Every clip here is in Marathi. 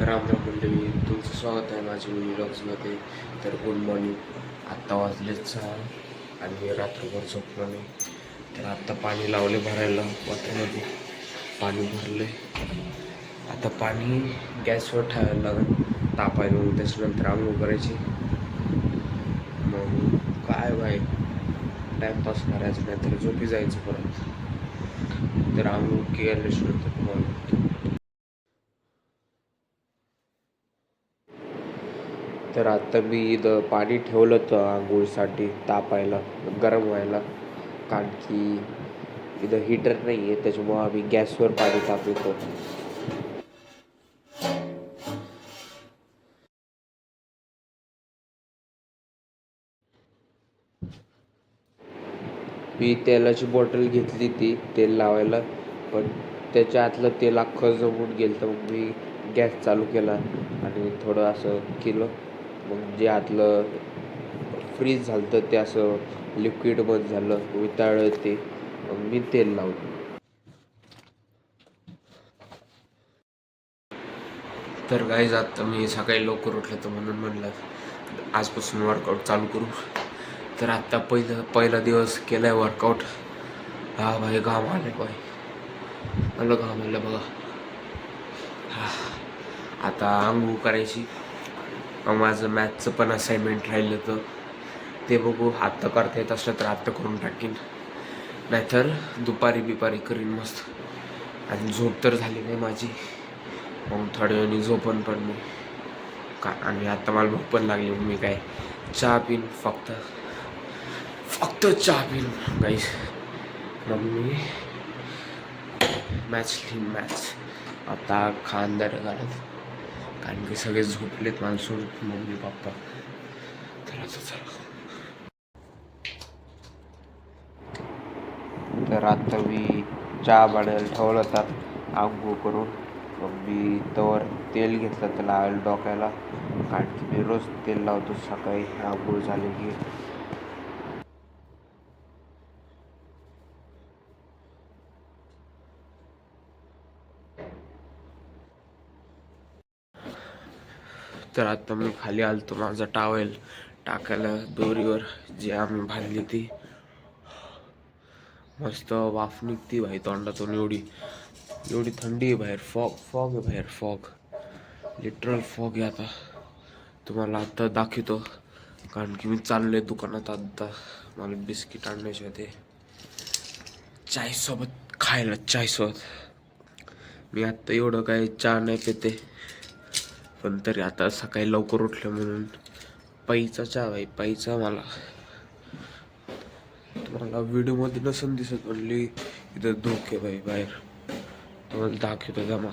रामराम मंडळी, तुमचं स्वागत आहे माझ्या व्लॉग्समध्ये. तर गुड मॉर्निंग. आत्ता वाजलेत 6 आणि रात्रभर झोपलो नाही. तर आत्ता पाणी लावले भरायला वाटमध्ये. पाणी भरले. आता पाणी गॅसवर ठेवायला लागेल तापायला, मग त्याच्यानंतर आंघोळ करायची. मग काय बाय टाईमपास करायचं, नाही तर झोपी जायचं परत. तर आंघोळ केल्याच्यानंतर तुम्हाला तर आता मी इथं पाणी ठेवलं होतं आंघोळीसाठी तापायला, गरम व्हायला. कारण की इथं हीटर नाही आहे, त्याच्यामुळं आम्ही गॅसवर पाणी तापवतो. मी तेलाची बॉटल घेतली ती तेल लावायला, पण त्याच्या आतलं तेल अख्खं जमून गेलं. तर मग मी गॅस चालू केला आणि थोडं असं केलं. मग जे आतलं फ्रीज झालं तर ते असं लिक्विड बंद झालं, वितळलं ते. मग मी तेल लावलं. तर गाईज आता मी सकाळी लवकर उठलं, तर म्हणून म्हणलं आजपासून वर्कआउट चालू करू. तर आत्ता पहिला दिवस केला आहे वर्कआउट. हा भाई, घाम आले बाय, मला घाम आलं बघा. आता आंघोळ करायची. माझं मॅथचं पण असाइनमेंट राहिलं, तर ते बघू. आत्ता करता येत असलं तर आत्ता करून टाकीन, नाहीतर दुपारी करीन मस्त. आणि झोप तर झाली नाही माझी, मग थोड्या वेळाने झोपण पण नाही का. आणि आता मला भूक पण लागली, मग मी काय चहा पिन, फक्त चहा पिन गाईस. मग मी मॅच आता खानदार घरात, कारण की सगळे झोपलेत माणसून, मम्मी पप्पा. तर आता चला. तर आता मी चहा बनायला ठेवला होता आंघोळ करून. मग मी तवर तेल घेतलं त्याला लावायला डोक्याला, कारण की मी रोज तेल लावतो सकाळी आंघोळ झाली की. तर आता मी खाली आलतो माझा टावेल टाकायला दोरीवर, जी आम्ही बांधली ती. मस्त वाफ निघती भाई तोंडातून. एवढी थंडी आहे बाहेर. फॉग आहे बाहेर, फॉग, लिटरल फॉग आहे. आता तुम्हाला आता दाखवतो, कारण की मी चाललोय दुकानात. आता मला बिस्किट आणायचे होते चायसोबत खायला. मी आत्ता एवढं काय चहा नाही पिते, पण तरी आता सकाळी लवकर उठलं म्हणून पैचा चहा भाई, पैचा. मला व्हिडिओमध्ये नसून दिसत, म्हणली इथं धोके भाई बाहेर. तुम्हाला दाखवतो जमा.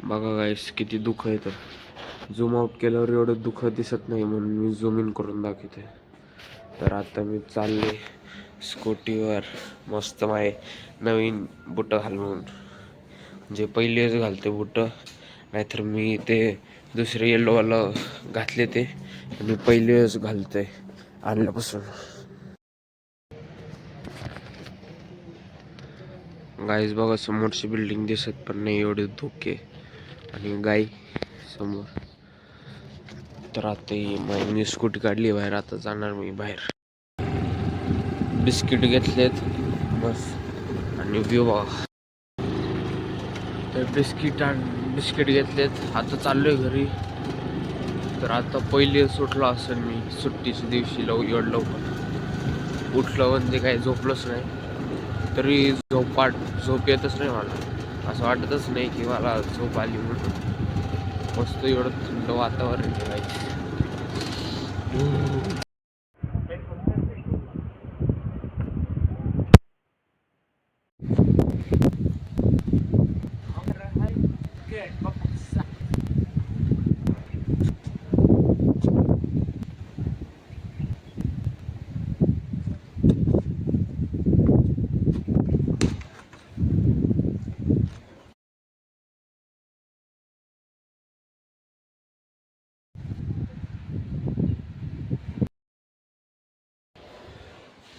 बघा गाईस किती दुःख येतं. झूम आउट केल्यावर एवढं दुःख दिसत नाही, म्हणून मी झूम इन करून दाखवते. तर आता मी चालले स्कूटीवर, मस्त माझे नवीन बुटं घालून. जे पहिलेच घालते बुटं, नाहीतर मी ते दुसरे येल्लोवाला घातले ते, मी पहिलेच घालते आणल्यापासून. गाईज बघा, समोरची बिल्डिंग दिसत पण नाही, एवढे धोके. आणि गाई समोर. तर आता मी स्कूटी काढली बाहेर, आता जाणार मी बाहेर. बिस्किट घेतलेत मस्त, आणि व्ह्यू बघा. तर बिस्किट घेतलेत, आता चाललोय घरी. तर आता पहिले सुटलो असेल मी सुट्टीच्या दिवशी, एवढं लवकर उठलं म्हणजे काही झोपलोच नाही. तरी झोप येतच नाही मला. असं वाटतच नाही की मला झोप आली म्हणून. मस्त एवढं थंड वातावरण ठेवायचं.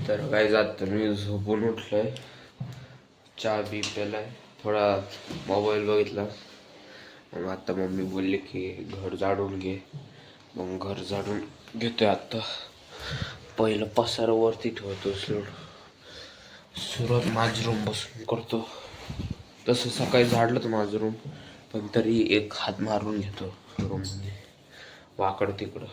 तर काय जात मी झोपून उठलोय, चहा बी प्यालाय, थोडा मोबाईल बघितला, मग आता मम्मी बोलली की घर झाडून घे. मग घर झाडून घेतोय आता. पहिलं पसारा वरती ठेवतो. सुरुवात माझी रूम बसून करतो. तसं सकाळी झाडलं तर माझं रूम, पण तरी एक हात मारून घेतो रूममध्ये वाकडं तिकडं.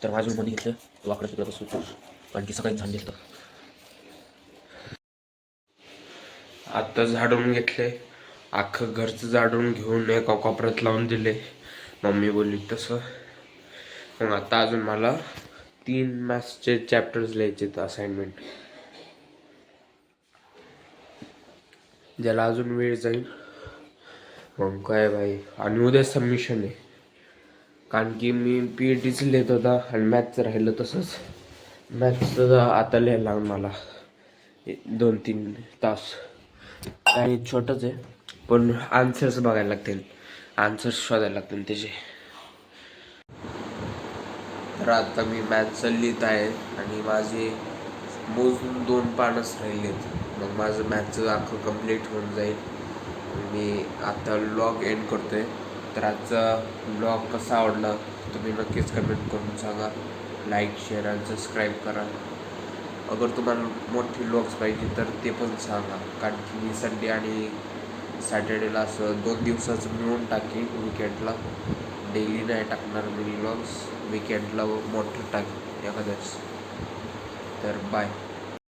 तर माझ्या रूममध्ये घेतलं वाकडं तिकडं बसून, कारण की सकाळी झाडलं तर. आत्ता झाडून घेतले, अख्खं घरचं झाडून घेऊन एका कोपऱ्यात लावून दिले. मम्मी बोलली तसं. मग आता अजून मला 3 मॅथ्सचे चॅप्टर्स लिहायचे असाइनमेंट, ज्याला अजून वेळ जाईल. मग काय भाई, आणि उद्या सबमिशन आहे. कारण की मी PhDचं लिहित होता आणि मॅथ्सचं राहिलं तसंच. मॅथ्सचं आता लिहायला लागलं मला 2-3 तास. काही छोटंच आहे, पण आन्सर्स बघायला लागतील, आन्सर्स शोधायला लागतील त्याचे. तर आता मी मॅथ्सचं लिहित आहे आणि माझे मोजून 2 पानच राहिलेत. मग माझं मॅथ्सचं अख्खं कम्प्लीट होऊन जाईल. मी आता व्लॉग एंड करतोय. तर आजचा व्लॉग कसा आवडला तुम्ही नक्कीच कमेंट करून सांगा. लाईक, शेअर आणि सबस्क्राईब करा. अगर तुम्हाला मोठे व्लॉग्स पाहिजे तर ते पण सांगा, कारण की मी संडे आणि सॅटर्डेला असं 2 दिवसाचं मिळून टाकेन. विकेंडला डेली नाही टाकणार मी व्लॉग्स, विकेंडला मोठं टाकेन एखाद्याच. तर बाय.